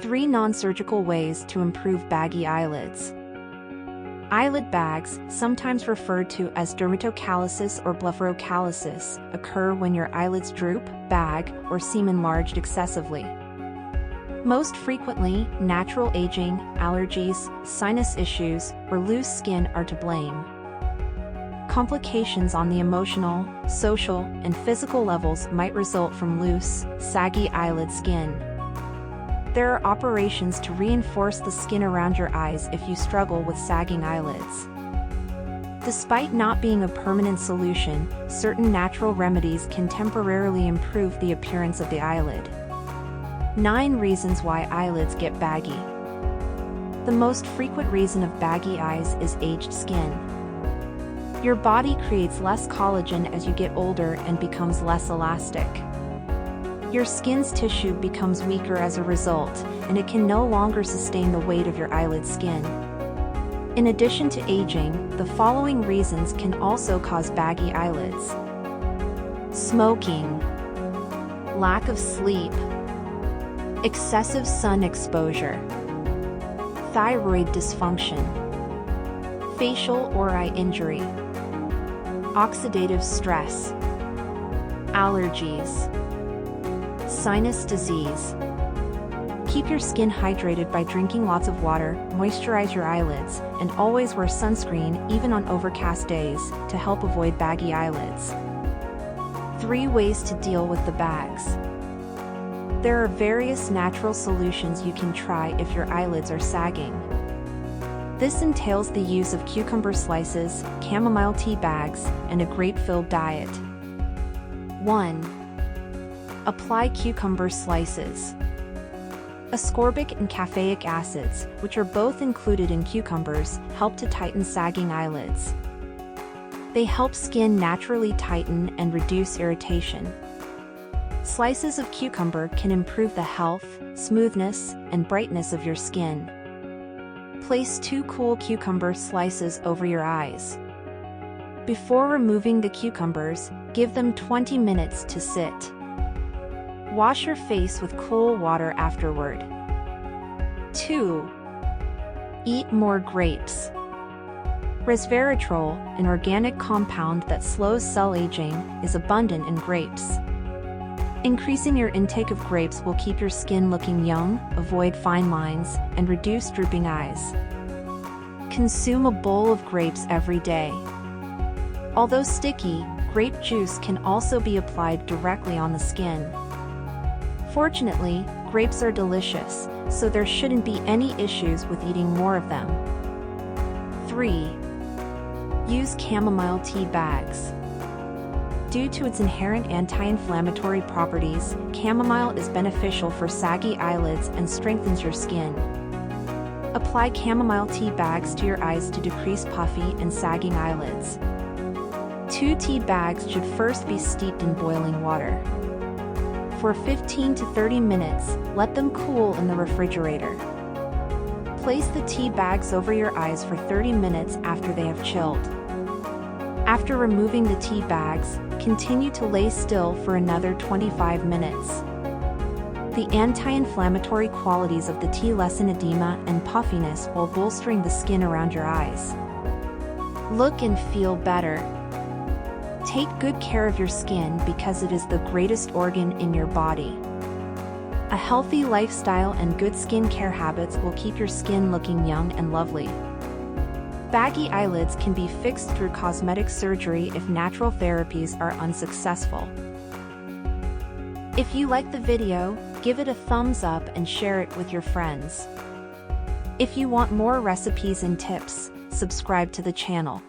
3 non-surgical ways to improve baggy eyelids. Eyelid bags, sometimes referred to as dermatochalasis or blepharochalasis, occur when your eyelids droop, bag, or seem enlarged excessively. Most frequently, natural aging, allergies, sinus issues, or loose skin are to blame. Complications on the emotional, social, and physical levels might result from loose, saggy eyelid skin. There are operations to reinforce the skin around your eyes if you struggle with sagging eyelids. Despite not being a permanent solution, certain natural remedies can temporarily improve the appearance of the eyelid. 9 reasons why eyelids get baggy. The most frequent reason of baggy eyes is aged skin. Your body creates less collagen as you get older and becomes less elastic. Your skin's tissue becomes weaker as a result, and it can no longer sustain the weight of your eyelid skin. In addition to aging, the following reasons can also cause baggy eyelids: smoking, lack of sleep, excessive sun exposure, thyroid dysfunction, facial or eye injury, oxidative stress, allergies, sinus disease. Keep your skin hydrated by drinking lots of water, moisturize your eyelids, and always wear sunscreen even on overcast days to help avoid baggy eyelids. 3 ways to deal with the bags. There are various natural solutions you can try if your eyelids are sagging. This entails the use of cucumber slices, chamomile tea bags, and a grape-filled diet. 1. Apply cucumber slices. Ascorbic and caffeic acids, which are both included in cucumbers, help to tighten sagging eyelids. They help skin naturally tighten and reduce irritation. Slices of cucumber can improve the health, smoothness, and brightness of your skin. Place 2 cool cucumber slices over your eyes. Before removing the cucumbers, give them 20 minutes to sit. Wash your face with cool water afterward. 2. Eat more grapes. Resveratrol, an organic compound that slows cell aging, is abundant in grapes. Increasing your intake of grapes will keep your skin looking young, avoid fine lines, and reduce drooping eyes. Consume a bowl of grapes every day. Although sticky, grape juice can also be applied directly on the skin. Fortunately, grapes are delicious, so there shouldn't be any issues with eating more of them. 3. Use chamomile tea bags. Due to its inherent anti-inflammatory properties, chamomile is beneficial for saggy eyelids and strengthens your skin. Apply chamomile tea bags to your eyes to decrease puffy and sagging eyelids. 2 tea bags should first be steeped in boiling water. For 15 to 30 minutes, let them cool in the refrigerator. Place the tea bags over your eyes for 30 minutes after they have chilled. After removing the tea bags, continue to lay still for another 25 minutes. The anti-inflammatory qualities of the tea lessen edema and puffiness while bolstering the skin around your eyes. Look and feel better. Take good care of your skin because it is the greatest organ in your body. A healthy lifestyle and good skincare habits will keep your skin looking young and lovely. Baggy eyelids can be fixed through cosmetic surgery if natural therapies are unsuccessful. If you like the video, give it a thumbs up and share it with your friends. If you want more recipes and tips, subscribe to the channel.